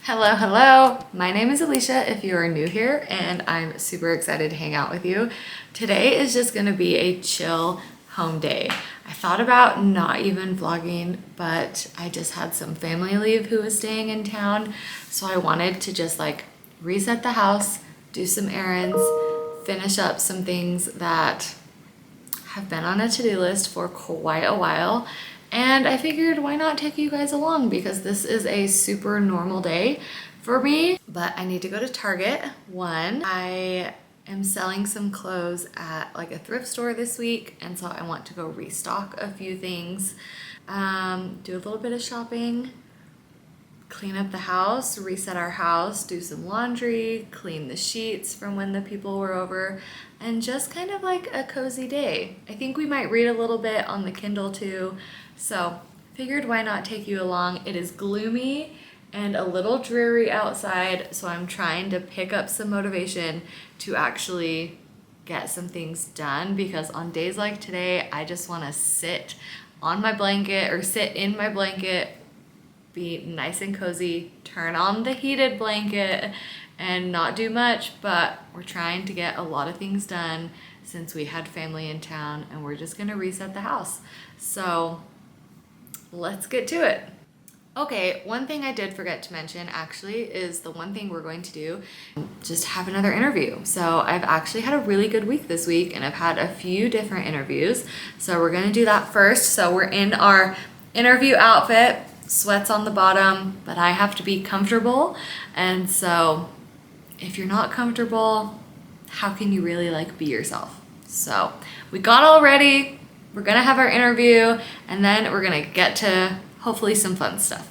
Hello, hello. My name is Alicia if you are new here, and I'm super excited to hang out with you. Today is just gonna be a chill home day. I thought about not even vlogging, but I just had some family leave who was staying in town, so I wanted to just like reset the house, do some errands, finish up some things that have been on a to-do list for quite a while. And I figured why not take you guys along, because this is a super normal day for me. But I need to go to Target. I am selling some clothes at like a thrift store this week, and so I want to go restock a few things, do a little bit of shopping, clean up the house, reset our house, do some laundry, clean the sheets from when the people were over, and just kind of like a cozy day. I think we might read a little bit on the Kindle too, so figured why not take you along. It is gloomy and a little dreary outside, so I'm trying to pick up some motivation to actually get some things done, because on days like today, I just want to sit on my blanket or sit in my blanket, be nice and cozy, turn on the heated blanket, and not do much. But we're trying to get a lot of things done since we had family in town, and we're just gonna reset the house. So let's get to it. Okay, one thing I did forget to mention actually is the one thing we're going to do, just have another interview. So I've actually had a really good week this week, and I've had a few different interviews. So we're gonna do that first. So we're in our interview outfit, sweats on the bottom, but I have to be comfortable. And so if you're not comfortable, how can you really like be yourself? So we got all ready. We're gonna have our interview, and then we're gonna get to hopefully some fun stuff.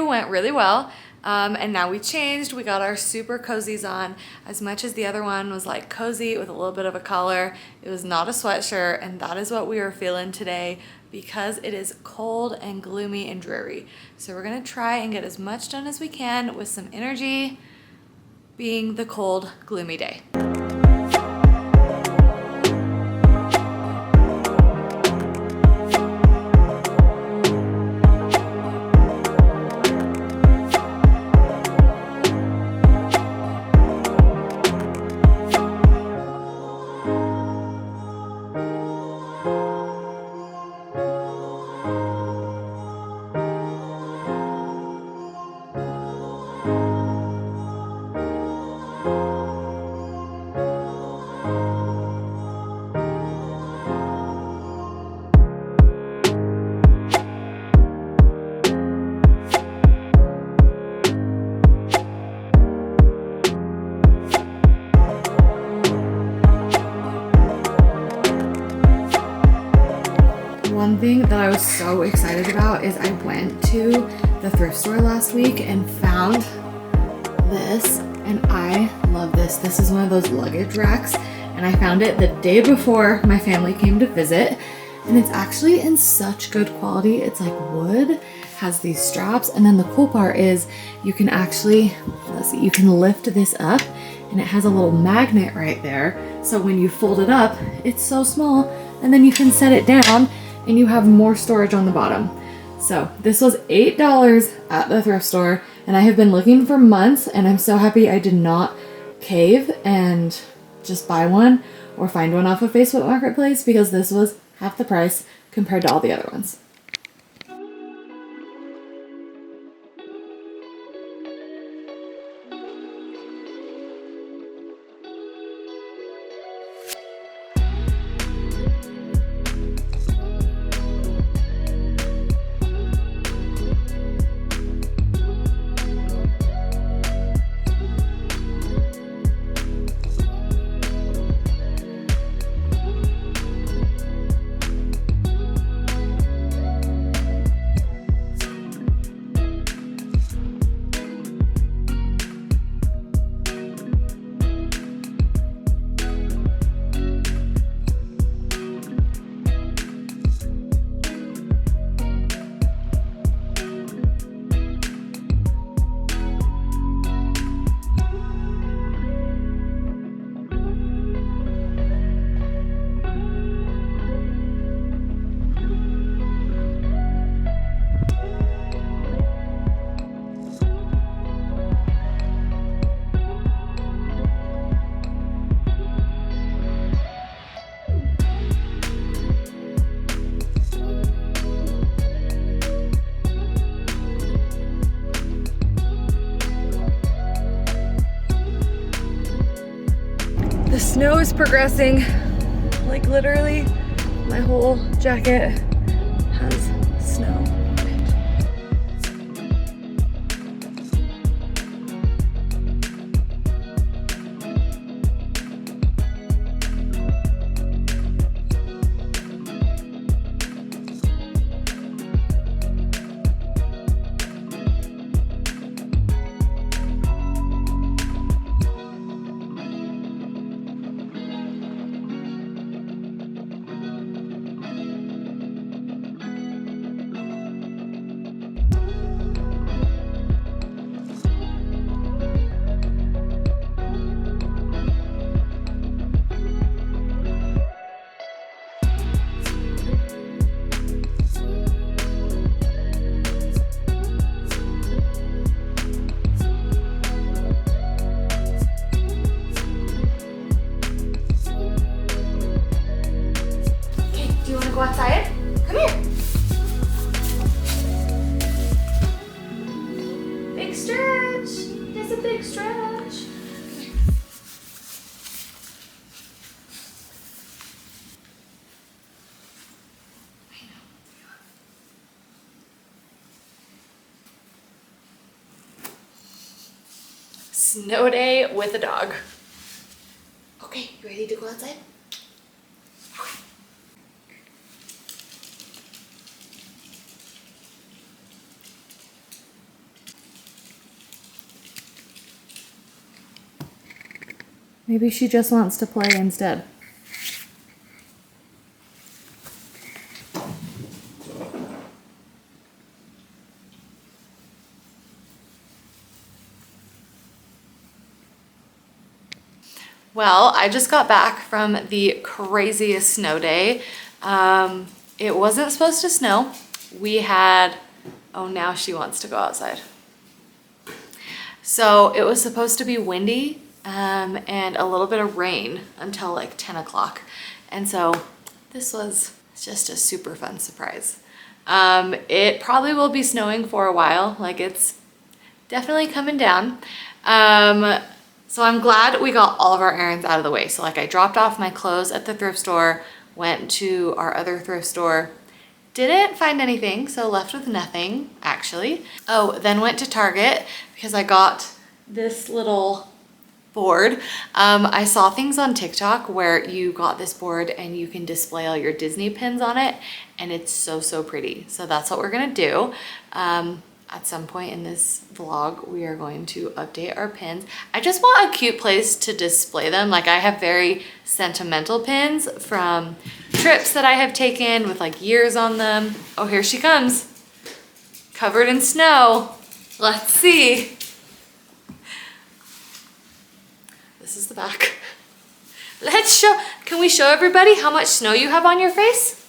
Went really well, and now we changed. We got our super cozies on. As much as the other one was like cozy with a little bit of a collar, it was not a sweatshirt, and that is what we are feeling today because it is cold and gloomy and dreary. So we're gonna try and get as much done as we can with some energy, being the cold, gloomy day. One thing that I was so excited about is I went to the thrift store last week and found this, and I love this. This is one of those luggage racks, and I found it the day before my family came to visit, and it's actually in such good quality. It's like wood, has these straps, and then the cool part is you can actually, let's see, you can lift this up, and it has a little magnet right there. So when you fold it up, it's so small, and then you can set it down and you have more storage on the bottom. So this was $8 at the thrift store, and I have been looking for months, and I'm so happy I did not cave and just buy one or find one off of Facebook Marketplace, because this was half the price compared to all the other ones. Snow is progressing. Like literally, my whole jacket has snow on it. Go outside. Come here. Big stretch. It's a big stretch. Snow day with a dog. Okay, you ready to go outside? Maybe she just wants to play instead. Well, I just got back from the craziest snow day. It wasn't supposed to snow. We had, oh, now she wants to go outside. So it was supposed to be windy and a little bit of rain until like 10 o'clock. And so this was just a super fun surprise. It probably will be snowing for a while. Like it's definitely coming down. So I'm glad we got all of our errands out of the way. So like I dropped off my clothes at the thrift store, went to our other thrift store, didn't find anything, so left with nothing actually. Oh, then went to Target because I got this little board. I saw things on TikTok where you got this board and you can display all your Disney pins on it, and it's so pretty. So that's what we're gonna do. At some point in this vlog, we are going to update our pins. I just want a cute place to display them. Like I have very sentimental pins from trips that I have taken with like years on them. Oh, here she comes. Covered in snow. Let's see. This is the back. Let's show, can we show everybody how much snow you have on your face?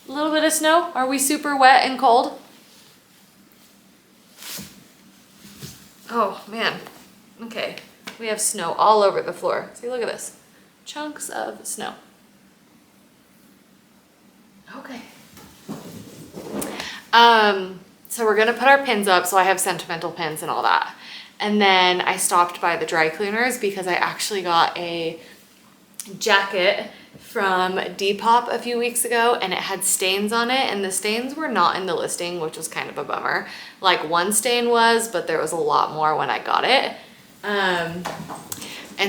A little bit of snow. Are we super wet and cold? Oh man. Okay. We have snow all over the floor. See, look at this. Chunks of snow. Okay. So we're gonna put our pins up. So I have sentimental pins and all that. And then I stopped by the dry cleaners because I actually got a jacket from Depop a few weeks ago and it had stains on it, and the stains were not in the listing, which was kind of a bummer. Like one stain was, but there was a lot more when I got it. And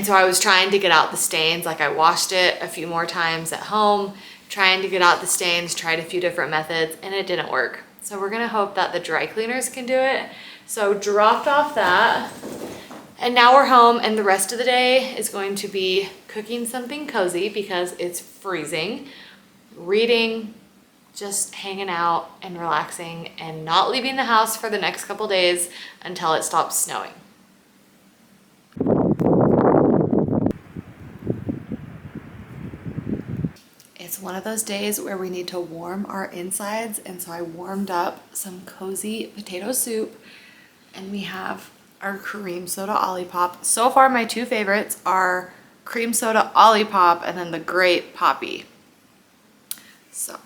so I was trying to get out the stains. Like I washed it a few more times at home, trying to get out the stains, tried a few different methods, and it didn't work. So we're gonna hope that the dry cleaners can do it. So dropped off that. And now we're home, and the rest of the day is going to be cooking something cozy because it's freezing, reading, just hanging out and relaxing and not leaving the house for the next couple days until it stops snowing. It's one of those days where we need to warm our insides, and so I warmed up some cozy potato soup, and we have our cream soda Olipop. So far, my two favorites are cream soda Olipop and then the grape poppy. So.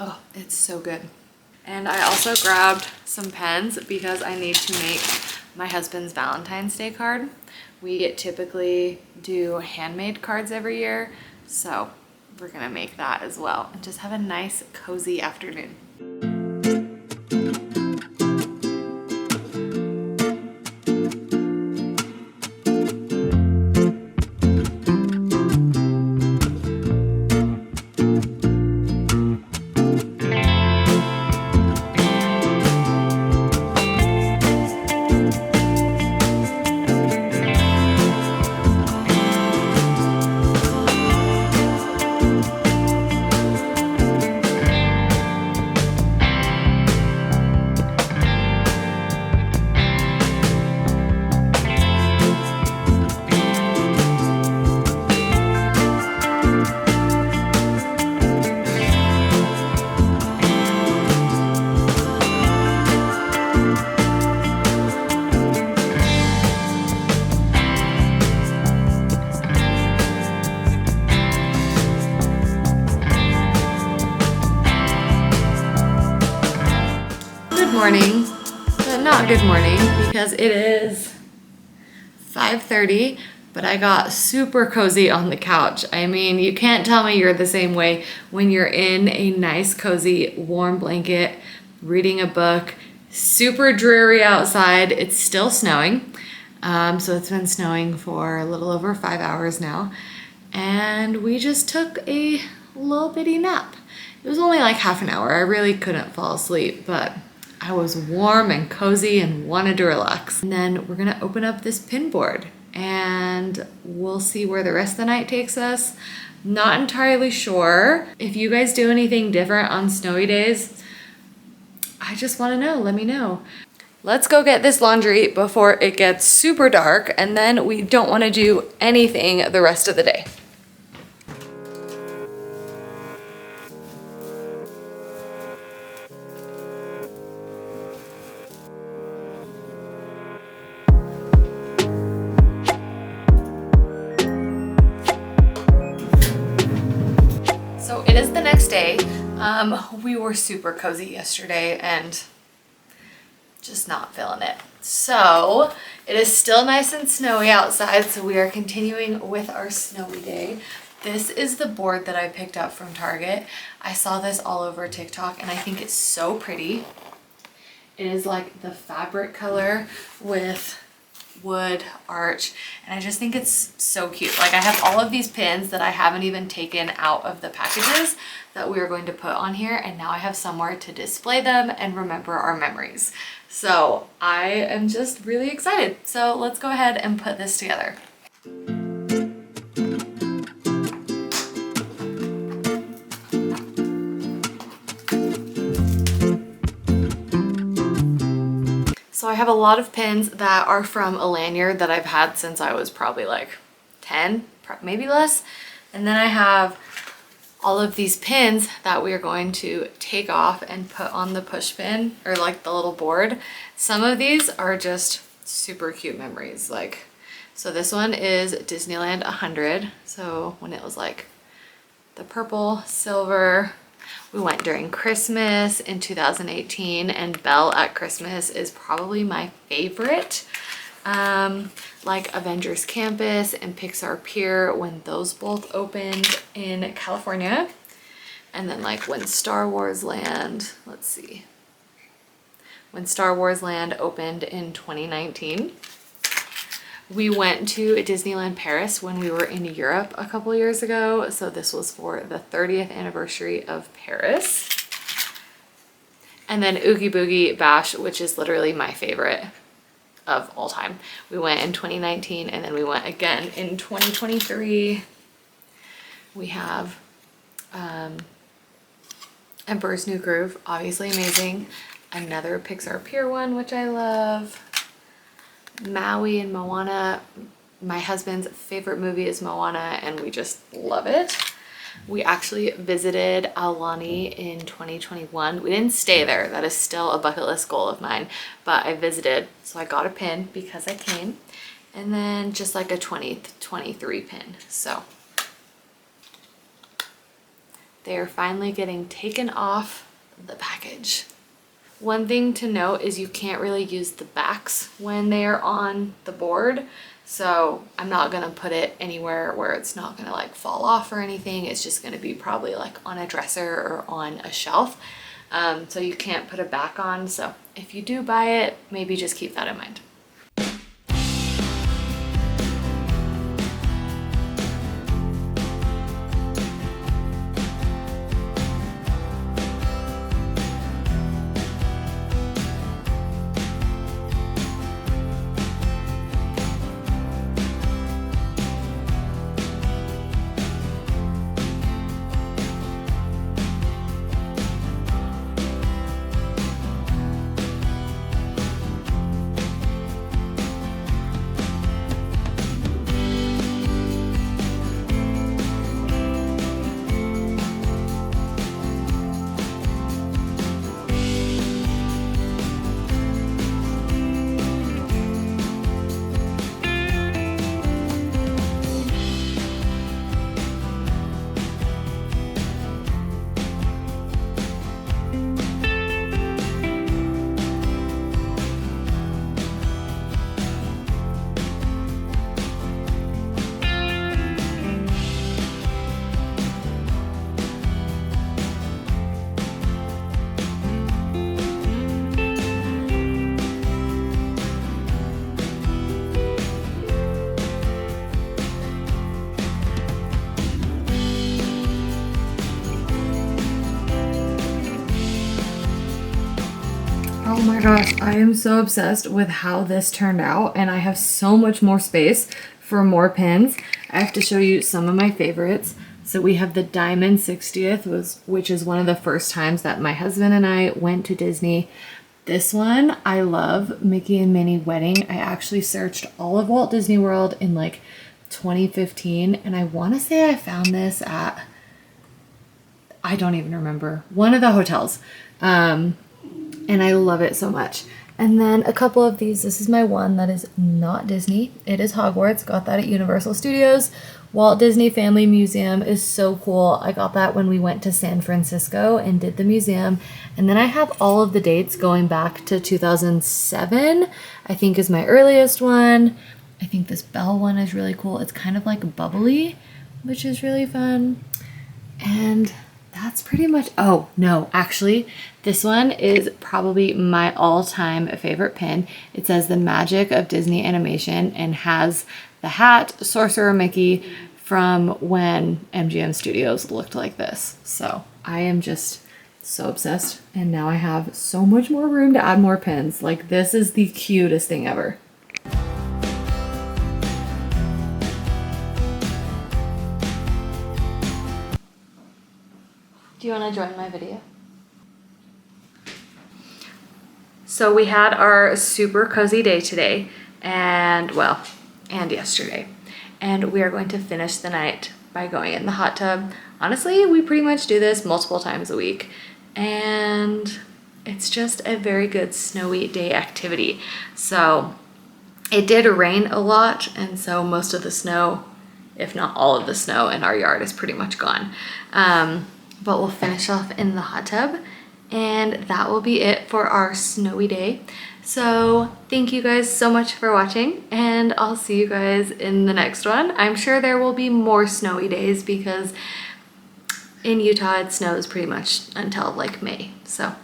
Oh, it's so good. And I also grabbed some pens because I need to make my husband's Valentine's Day card. We typically do handmade cards every year, so we're gonna make that as well and just have a nice cozy afternoon. Morning, but not good morning because it is 5:30, but I got super cozy on the couch. I mean, you can't tell me you're the same way when you're in a nice cozy warm blanket reading a book. Super dreary outside. It's still snowing, so it's been snowing for a little over 5 hours now, and we just took a little bitty nap. It was only like half an hour. I really couldn't fall asleep, but I was warm and cozy and wanted to relax. And then we're gonna open up this pin board and we'll see where the rest of the night takes us. Not entirely sure. If you guys do anything different on snowy days, I just wanna know, let me know. Let's go get this laundry before it gets super dark, and then we don't wanna do anything the rest of the day. It is the next day. We were super cozy yesterday and just not feeling it. So it is still nice and snowy outside, so we are continuing with our snowy day. This is the board that I picked up from Target. I saw this all over TikTok and I think it's so pretty. It is like the fabric color with wood arch, and I just think it's so cute. Like, I have all of these pins that I haven't even taken out of the packages that we are going to put on here, and now I have somewhere to display them and remember our memories. So I am just really excited. So let's go ahead and put this together. So I have a lot of pins that are from a lanyard that I've had since I was probably like 10, maybe less. And then I have all of these pins that we are going to take off and put on the push pin, or like the little board. Some of these are just super cute memories. Like, so this one is Disneyland 100. So when it was like the purple, silver. We went during Christmas in 2018, and Belle at Christmas is probably my favorite. Like Avengers Campus and Pixar Pier when those both opened in California. And then like when Star Wars Land, let's see, when Star Wars Land opened in 2019. We went to Disneyland Paris when we were in Europe a couple years ago. So this was for the 30th anniversary of Paris. And then Oogie Boogie Bash, which is literally my favorite of all time. We went in 2019 and then we went again in 2023. We have Emperor's New Groove, obviously amazing. Another Pixar Pier one, which I love. Maui and Moana. My husband's favorite movie is Moana and we just love it. We actually visited Aulani in 2021. We didn't stay there. That is still a bucket list goal of mine, but I visited. So I got a pin because I came, and then just like a 2023 pin. So They are finally getting taken off the package. One thing to note is you can't really use the backs when they are on the board. So I'm not gonna put it anywhere where it's not gonna like fall off or anything. It's just gonna be probably like on a dresser or on a shelf. So you can't put a back on. So if you do buy it, maybe just keep that in mind. Oh my gosh, I am so obsessed with how this turned out, and I have so much more space for more pins. I have to show you some of my favorites. So we have the Diamond 60th, which is one of the first times that my husband and I went to Disney. This one, I love, Mickey and Minnie Wedding. I actually searched all of Walt Disney World in like 2015, and I want to say I found this at, I don't even remember, one of the hotels. And I love it so much. And then a couple of these. This is my one that is not Disney. It is Hogwarts. Got that at Universal Studios. Walt Disney Family Museum is so cool. I got that when we went to San Francisco and did the museum. And then I have all of the dates going back to 2007, I think is my earliest one. I think this Belle one is really cool. It's kind of like bubbly, which is really fun. And that's pretty much, oh no, actually, this one is probably my all-time favorite pin. It says the magic of Disney animation and has the hat, Sorcerer Mickey, from when MGM Studios looked like this. So I am just so obsessed. And now I have so much more room to add more pins. Like, this is the cutest thing ever. Do you want to join my video? So we had our super cozy day today, and yesterday. And we are going to finish the night by going in the hot tub. Honestly, we pretty much do this multiple times a week, and it's just a very good snowy day activity. So it did rain a lot, and so most of the snow, if not all of the snow in our yard, is pretty much gone. But we'll finish off in the hot tub, and that will be it for our snowy day. So thank you guys so much for watching, and I'll see you guys in the next one. I'm sure there will be more snowy days because in Utah it snows pretty much until like May. So